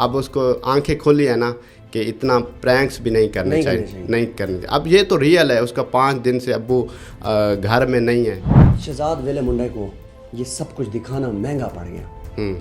اب اس کو آنکھیں کھلی ہے نا کہ اتنا پرینکس بھی نہیں کرنے چاہیے، نہیں کرنے چاہیے. اب یہ تو ریئل ہے، اس کا 5 دن سے ابو گھر میں نہیں ہے. شہزاد ویلے منڈے کو یہ سب کچھ دکھانا مہنگا پڑ گیا.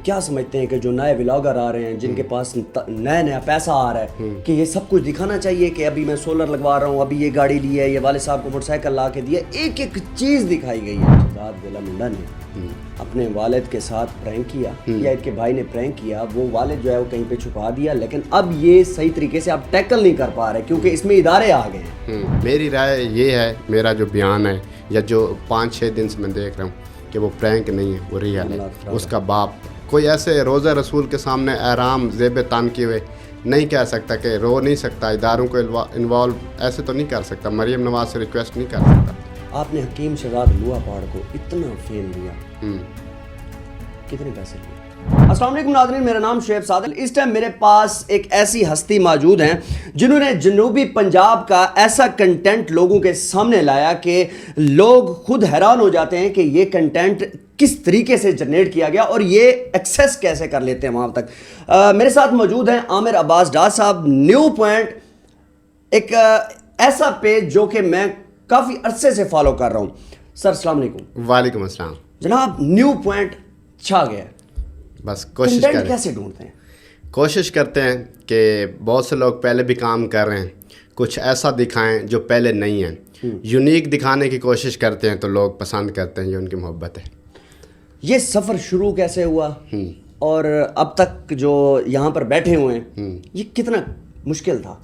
کیا سمجھتے ہیں کہ جو نئے ولاگر آ رہے ہیں، جن کے پاس نیا پیسہ آ رہا ہے، کہ یہ سب کچھ دکھانا چاہیے کہ ابھی میں سولر لگوا رہا ہوں، ابھی یہ گاڑی لی ہے، یہ والد صاحب کو موٹر سائیکل لا کے دیا، ایک ایک چیز دکھائی گئی ہے. شہزاد ویلا منڈا نے اپنے والد کے ساتھ پرینک کیا یا ان کے بھائی نے پرینک کیا، وہ والد جو ہے وہ کہیں پہ چھپا دیا، لیکن اب یہ صحیح طریقے سے آپ ٹیکل نہیں کر پا رہے کیونکہ اس میں ادارے آ گئے ہیں. میری رائے یہ ہے، میرا جو بیان ہے یا جو 5-6 دن سے میں دیکھ رہا ہوں کہ وہ پرینک نہیں ہے، وہ ریئل ہے. اس کا باپ کوئی ایسے روزہ رسول کے سامنے احرام زیب تان کیے ہوئے نہیں کہہ سکتا کہ رو نہیں سکتا، اداروں کو انوالو ایسے تو نہیں کر سکتا، مریم نواز سے ریکویسٹ نہیں کر سکتا. آپ نے حکیم شہزاد لوہا پہاڑ کو اتنا فیم دیا، کتنے پیسے لیے؟ السلام علیکم ناظرین، میرا نام شعیب صادق. اس ٹائم میرے پاس ایک ایسی ہستی موجود ہیں جنہوں نے جنوبی پنجاب کا ایسا کنٹینٹ لوگوں کے سامنے لایا کہ لوگ خود حیران ہو جاتے ہیں کہ یہ کنٹینٹ کس طریقے سے جنریٹ کیا گیا اور یہ ایکسیس کیسے کر لیتے ہیں وہاں تک. میرے ساتھ موجود ہیں عامر عباس ڈار صاحب. نیو پوائنٹ ایک ایسا پیج جو کہ میں کافی عرصے سے فالو کر رہا ہوں. سر السلام علیکم. وعلیکم السلام. جناب نیو پوائنٹ چھا گیا، بس کوشش کریں. کیسے ڈھونڈتے ہیں؟ کوشش کرتے ہیں کہ بہت سے لوگ پہلے بھی کام کر رہے ہیں، کچھ ایسا دکھائیں جو پہلے نہیں ہیں. یونیک دکھانے کی کوشش کرتے ہیں تو لوگ پسند کرتے ہیں، یہ ان کی محبت ہے. یہ سفر شروع کیسے ہوا اور اب تک جو یہاں پر بیٹھے ہوئے ہیں یہ کتنا مشکل تھا؟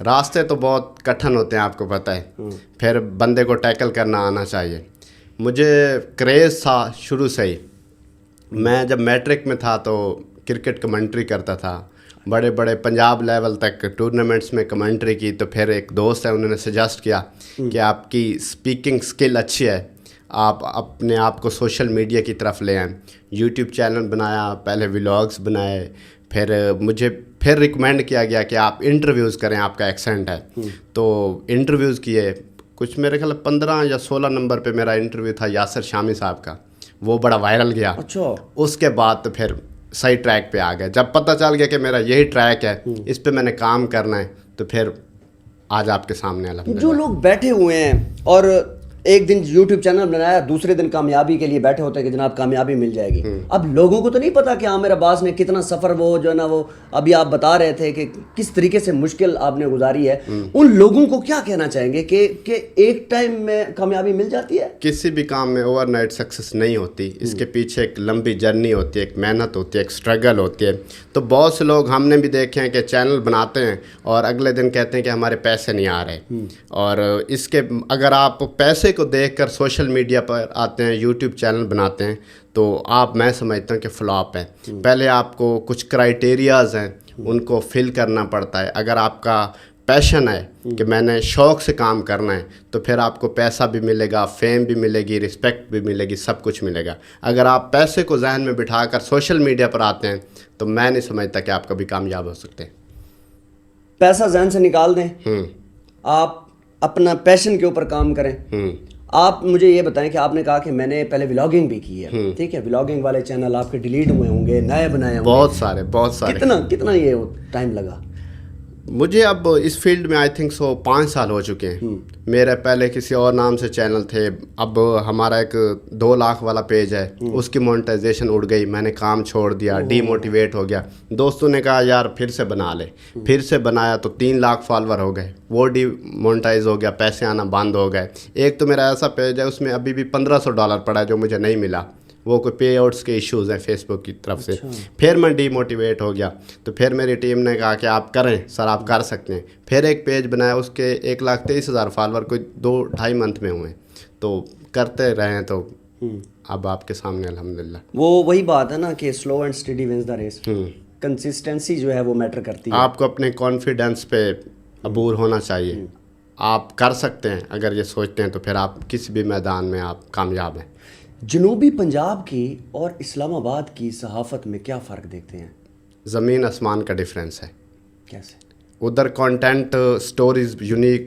راستے تو بہت کٹھن ہوتے ہیں، آپ کو پتہ ہے. پھر بندے کو ٹیکل کرنا آنا چاہیے. مجھے کریز تھا شروع سے ہی. میں جب میٹرک میں تھا تو کرکٹ کمنٹری کرتا تھا، بڑے بڑے پنجاب لیول تک ٹورنامنٹس میں کمنٹری کی. تو پھر ایک دوست ہے، انہوں نے سجیسٹ کیا کہ آپ کی اسپیکنگ سکل اچھی ہے، آپ اپنے آپ کو سوشل میڈیا کی طرف لے آئیں. یوٹیوب چینل بنایا، پہلے ولاگس بنائے، پھر مجھے پھر ریکمینڈ کیا گیا کہ آپ انٹرویوز کریں، آپ کا ایکسنٹ ہے. تو انٹرویوز کیے، کچھ میرے خیال 15 یا 16 نمبر پہ میرا انٹرویو تھا یاسر شامی صاحب کا، وہ بڑا وائرل گیا. اچھا. اس کے بعد تو پھر صحیح ٹریک پہ آ گئے. جب پتہ چل گیا کہ میرا یہی ٹریک ہے، اس پہ میں نے کام کرنا ہے، تو پھر آج آپ کے سامنے الحمدللہ. جو لوگ بیٹھے ہوئے ہیں اور ایک دن یوٹیوب چینل بنایا، دوسرے دن کامیابی کے لیے بیٹھے ہوتے ہیں کہ جناب کامیابی مل جائے گی. اب لوگوں کو تو نہیں پتا کہ عامر عباس نے کتنا سفر وہ جو ہے نا وہ ابھی آپ بتا رہے تھے کہ کس طریقے سے مشکل آپ نے گزاری ہے. ان لوگوں کو کیا کہنا چاہیں گے کہ ایک ٹائم میں کامیابی مل جاتی ہے؟ کسی بھی کام میں اوور نائٹ سکسیس نہیں ہوتی، اس کے پیچھے ایک لمبی جرنی ہوتی ہے، ایک محنت ہوتی ہے، ایک سٹرگل ہوتی ہے. تو بہت سے لوگ ہم نے بھی دیکھے ہیں کہ چینل بناتے ہیں اور اگلے دن کہتے ہیں کہ ہمارے پیسے نہیں آ رہے. اور اس کے اگر آپ پیسے کو دیکھ کر سوشل میڈیا پر آتے ہیں، یوٹیوب چینل بناتے ہیں، تو آپ میں سمجھتا ہوں کہ فلاپ ہے. پہلے آپ کو کچھ کرائٹیریاز ہیں، ان کو فل کرنا پڑتا ہے. اگر آپ کا پیشن ہے کہ میں نے شوق سے کام کرنا ہے، تو پھر آپ کو پیسہ بھی ملے گا، فیم بھی ملے گی، رسپیکٹ بھی ملے گی، سب کچھ ملے گا. اگر آپ پیسے کو ذہن میں بٹھا کر سوشل میڈیا پر آتے ہیں تو میں نہیں سمجھتا کہ آپ کبھی کامیاب ہو سکتے ہیں. پیسا ذہن سے نکال دیں، آپ اپنا پیشن کے اوپر کام کریں. آپ مجھے یہ بتائیں کہ آپ نے کہا کہ میں نے پہلے ولاگنگ بھی کی ہے، ٹھیک ہے، ولاگنگ والے چینل آپ کے ڈیلیٹ ہوئے ہوں گے، نئے بنائے ہوں گے، بہت سارے. کتنا یہ ٹائم لگا؟ مجھے اب اس فیلڈ میں آئی تھنک 5 سال ہو چکے ہیں. میرے پہلے کسی اور نام سے چینل تھے، اب ہمارا ایک 2 لاکھ والا پیج ہے، اس کی مونٹائزیشن اڑ گئی، میں نے کام چھوڑ دیا، ڈی موٹیویٹ ہو گیا. دوستوں نے کہا یار پھر سے بنا لے، پھر سے بنایا تو 3 لاکھ فالوور ہو گئے، وہ ڈی مونٹائز ہو گیا، پیسے آنا بند ہو گئے. ایک تو میرا ایسا پیج ہے اس میں ابھی بھی $1500 پڑا ہے جو مجھے نہیں ملا، وہ کوئی پے آؤٹس کے ایشوز ہیں فیس بک کی طرف سے. پھر میں ڈی موٹیویٹ ہو گیا، تو پھر میری ٹیم نے کہا کہ آپ کریں سر، آپ کر سکتے ہیں. پھر ایک پیج بنایا، اس کے 1,23,000 فالوور کوئی 2-2.5 منتھ میں ہوئے. تو کرتے رہے ہیں، تو اب آپ کے سامنے الحمدللہ. وہی بات ہے نا کہ slow and steady wins the race. Consistency جو ہے وہ میٹر کرتی ہے. آپ کو اپنے کانفیڈنس پہ عبور ہونا چاہیے. آپ کر سکتے ہیں اگر یہ سوچتے ہیں، تو پھر آپ کسی بھی میدان میں آپ کامیاب ہیں. جنوبی پنجاب کی اور اسلام آباد کی صحافت میں کیا فرق دیکھتے ہیں؟ زمین آسمان کا ڈفرینس ہے. کیسے؟ ادھر کانٹینٹ سٹوریز یونیک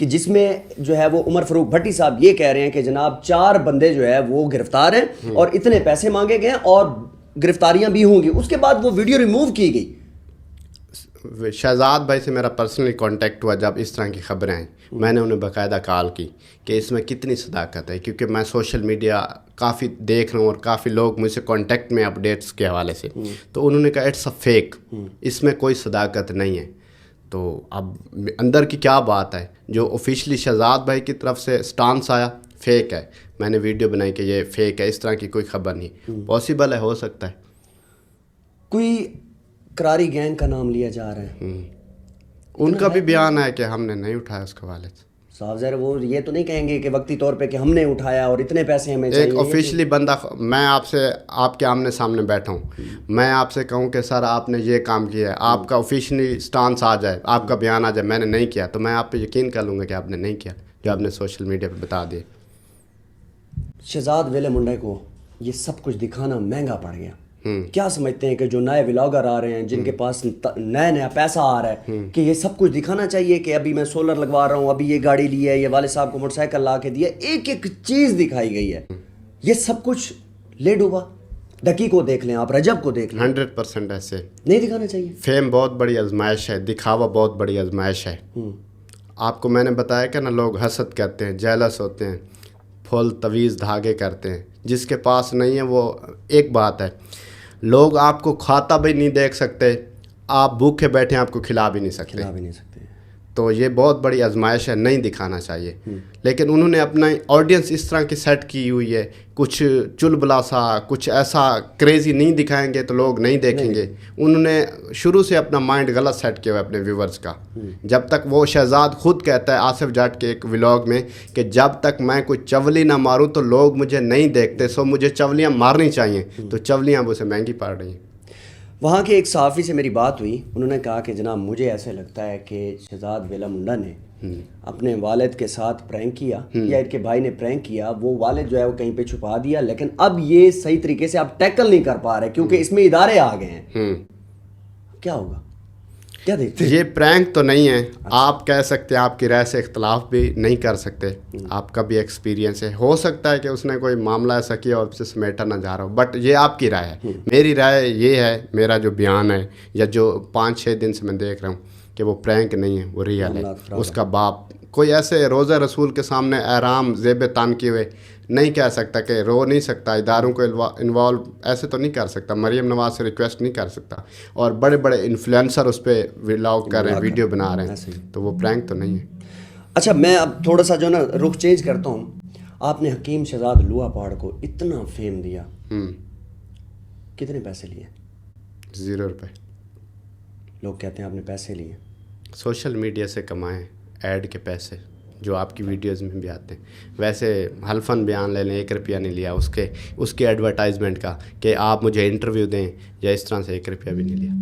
کہ جس میں جو ہے وہ عمر فاروق بھٹی صاحب یہ کہہ رہے ہیں کہ جناب 4 بندے جو ہے وہ گرفتار ہیں اور اتنے پیسے مانگے گئے اور گرفتاریاں بھی ہوں گی. اس کے بعد وہ ویڈیو ریموو کی گئی. شہزاد بھائی سے میرا پرسنلی کانٹیکٹ ہوا جب اس طرح کی خبریں آئیں. میں نے انہیں باقاعدہ کال کی کہ اس میں کتنی صداقت ہے, کیونکہ میں سوشل میڈیا کافی دیکھ رہا ہوں اور کافی لوگ مجھ سے کانٹیکٹ میں اپڈیٹس کے حوالے سے. تو انہوں نے کہا اٹس اے فیک, اس میں کوئی صداقت نہیں ہے. تو اب اندر کی کیا بات ہے, جو آفیشلی شہزاد بھائی کی طرف سے سٹانس آیا فیک ہے, میں نے ویڈیو بنائی کہ یہ فیک ہے, اس طرح کی کوئی خبر نہیں. پاسبل ہے, ہو سکتا ہے. کوئی کراری گینگ کا نام لیا جا رہا ہے, ان کا بھی بیان ہے کہ ہم نے نہیں اٹھایا اس کے والد سے. صاحب ظاہر وہ یہ تو نہیں کہیں گے کہ وقتی طور پہ کہ ہم نے اٹھایا اور اتنے پیسے ہمیں چاہیے. ایک آفیشلی بندہ, میں آپ کے آمنے سامنے بیٹھا ہوں, میں آپ سے کہوں کہ سر آپ نے یہ کام کیا ہے, آپ کا آفیشلی سٹانس آ جائے, آپ کا بیان آ جائے میں نے نہیں کیا, تو میں آپ پہ یقین کر لوں گا کہ آپ نے نہیں کیا جو آپ نے سوشل میڈیا پہ بتا دیے. شہزاد ویلے منڈے کو یہ سب کچھ دکھانا مہنگا پڑ گیا. کیا سمجھتے ہیں کہ جو نئے ولاگر آ رہے ہیں جن کے پاس نیا پیسہ آ رہا ہے کہ یہ سب کچھ دکھانا چاہیے کہ ابھی میں سولر لگوا رہا ہوں, ابھی یہ گاڑی لی ہے, یہ والد صاحب کو موٹر سائیکل لا کے دیا, ایک ایک چیز دکھائی گئی ہے. یہ سب کچھ لے ڈوبا. ڈکی کو دیکھ لیں آپ, رجب کو دیکھ لیں, 100% ایسے نہیں دکھانا چاہیے. فیم بہت بڑی آزمائش ہے, دکھاوا بہت بڑی آزمائش ہے. آپ کو میں نے بتایا کہ نا لوگ حسد کرتے ہیں, جیلس ہوتے ہیں, پھول طویز دھاگے کرتے ہیں. جس کے پاس نہیں ہے وہ ایک بات ہے, لوگ آپ کو کھاتا بھی نہیں دیکھ سکتے, آپ بھوکے بیٹھے آپ کو کھلا بھی نہیں سکتے. تو یہ بہت بڑی آزمائش ہے, نہیں دکھانا چاہیے. لیکن انہوں نے اپنا آڈینس اس طرح کی سیٹ کی ہوئی ہے, کچھ چل بلا سا, کچھ ایسا کریزی نہیں دکھائیں گے تو لوگ نہیں دیکھیں گے. انہوں نے شروع سے اپنا مائنڈ غلط سیٹ کیا ہوا ہے اپنے ویورز کا. جب تک وہ شہزاد خود کہتا ہے آصف جاٹ کے ایک ولاگ میں کہ جب تک میں کوئی چولی نہ ماروں تو لوگ مجھے نہیں دیکھتے, سو مجھے چولیاں مارنی چاہیے. تو چولیاں اب اسے مہنگی پڑ رہی ہیں. وہاں کے ایک صحافی سے میری بات ہوئی, انہوں نے کہا کہ جناب مجھے ایسے لگتا ہے کہ شہزاد ویلا منڈا نے اپنے والد کے ساتھ پرینک کیا یا ان کے بھائی نے پرینک کیا, وہ والد جو ہے وہ کہیں پہ چھپا دیا, لیکن اب یہ صحیح طریقے سے آپ ٹیکل نہیں کر پا رہے کیونکہ اس میں ادارے آ گئے ہیں. کیا ہوگا, کیا دیکھتے ہیں؟ یہ پرینک تو نہیں ہے, آپ کہہ سکتے ہیں, آپ کی رائے سے اختلاف بھی نہیں کر سکتے, آپ کا بھی ایکسپیرینس ہے. ہو سکتا ہے کہ اس نے کوئی معاملہ ایسا کیا اور اسے سمیٹا نہ جا رہا ہو, بٹ یہ آپ کی رائے ہے. میری رائے یہ ہے, میرا جو بیان ہے یا جو 5-6 دن سے میں دیکھ رہا ہوں کہ وہ پرینک نہیں ہے, وہ ریئل ہے. اس کا باپ کوئی ایسے روزہ رسول کے سامنے احرام زیب تان کیے ہوئے نہیں کہہ سکتا کہ رو نہیں سکتا, اداروں کو انوالو ایسے تو نہیں کر سکتا, مریم نواز سے ریکویسٹ نہیں کر سکتا, اور بڑے بڑے انفلوئنسر اس پہ ولاگ کر رہے ہیں, ویڈیو بنا رہے ہیں, تو وہ پرینک تو نہیں ہے. اچھا میں اب تھوڑا سا جو نا رخ چینج کرتا ہوں. آپ نے حکیم شہزاد لوا پاڑ کو اتنا فیم دیا, کتنے پیسے لیے؟ 0 روپے. لوگ کہتے ہیں آپ نے پیسے لیے. سوشل میڈیا سے کمائیں ایڈ کے پیسے جو آپ کی ویڈیوز میں بھی آتے ہیں. ویسے حلفاً بیان لے لیں 1 روپیہ نہیں لیا اس کے ایڈورٹائزمنٹ کا کہ آپ مجھے انٹرویو دیں, یا اس طرح سے 1 روپیہ بھی نہیں لیا.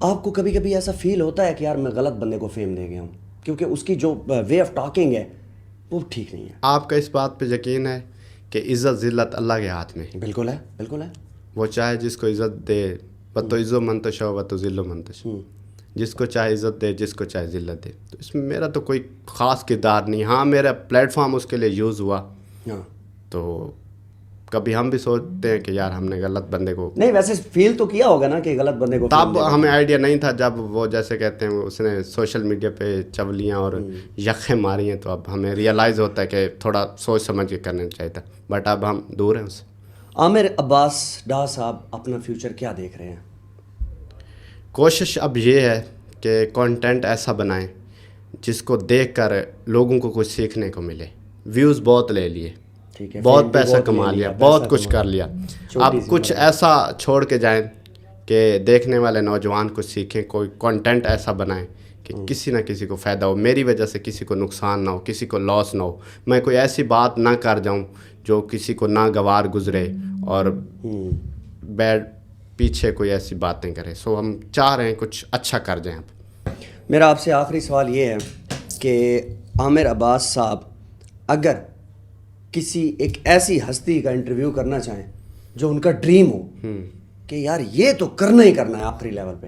آپ کو کبھی کبھی ایسا فیل ہوتا ہے کہ یار میں غلط بندے کو فیم دے گیا ہوں کیونکہ اس کی جو وے آف ٹاکنگ ہے وہ ٹھیک نہیں ہے؟ آپ کا اس بات پہ یقین ہے کہ عزت ذلت اللہ کے ہاتھ میں. بالکل ہے, بالکل ہے. وہ چاہے جس کو عزت دے, و تو عزو منتشا و تو ذل و منتشا, جس کو چاہے عزت دے, جس کو چاہے ذلت دے. تو اس میں میرا تو کوئی خاص کردار نہیں. ہاں میرا پلیٹ فارم اس کے لیے یوز ہوا, تو کبھی ہم بھی سوچتے ہیں کہ یار ہم نے غلط بندے کو, نہیں ویسے فیل تو کیا ہوگا نا کہ غلط بندے کو. تب ہمیں آئیڈیا نہیں تھا جب وہ جیسے کہتے ہیں اس نے سوشل میڈیا پہ چولیاں اور یخیں ماری ہیں, تو اب ہمیں ریئلائز ہوتا ہے کہ تھوڑا سوچ سمجھ کے کرنا چاہیے تھا, بٹ اب ہم دور ہیں اس سے. عامر عباس ڈار صاحب اپنا فیوچر کیا دیکھ رہے ہیں؟ کوشش اب یہ ہے کہ کنٹینٹ ایسا بنائیں جس کو دیکھ کر لوگوں کو کچھ سیکھنے کو ملے. ویوز بہت لے لیے, بہت پیسہ کما لیا, بہت کچھ کر لیا, اب کچھ ایسا چھوڑ کے جائیں کہ دیکھنے والے نوجوان کچھ سیکھیں. کوئی کنٹینٹ ایسا بنائیں کہ کسی نہ کسی کو فائدہ ہو, میری وجہ سے کسی کو نقصان نہ ہو, کسی کو لاس نہ ہو. میں کوئی ایسی بات نہ کر جاؤں جو کسی کو ناگوار گزرے اور بیڈ پیچھے کوئی ایسی باتیں کرے. سو ہم چاہ رہے ہیں کچھ اچھا کر جائیں. میرا آپ سے آخری سوال یہ ہے کہ عامر عباس صاحب اگر کسی ایک ایسی ہستی کا انٹرویو کرنا چاہیں جو ان کا ڈریم ہو کہ یار یہ تو کرنا ہی کرنا ہے آخری لیول پہ,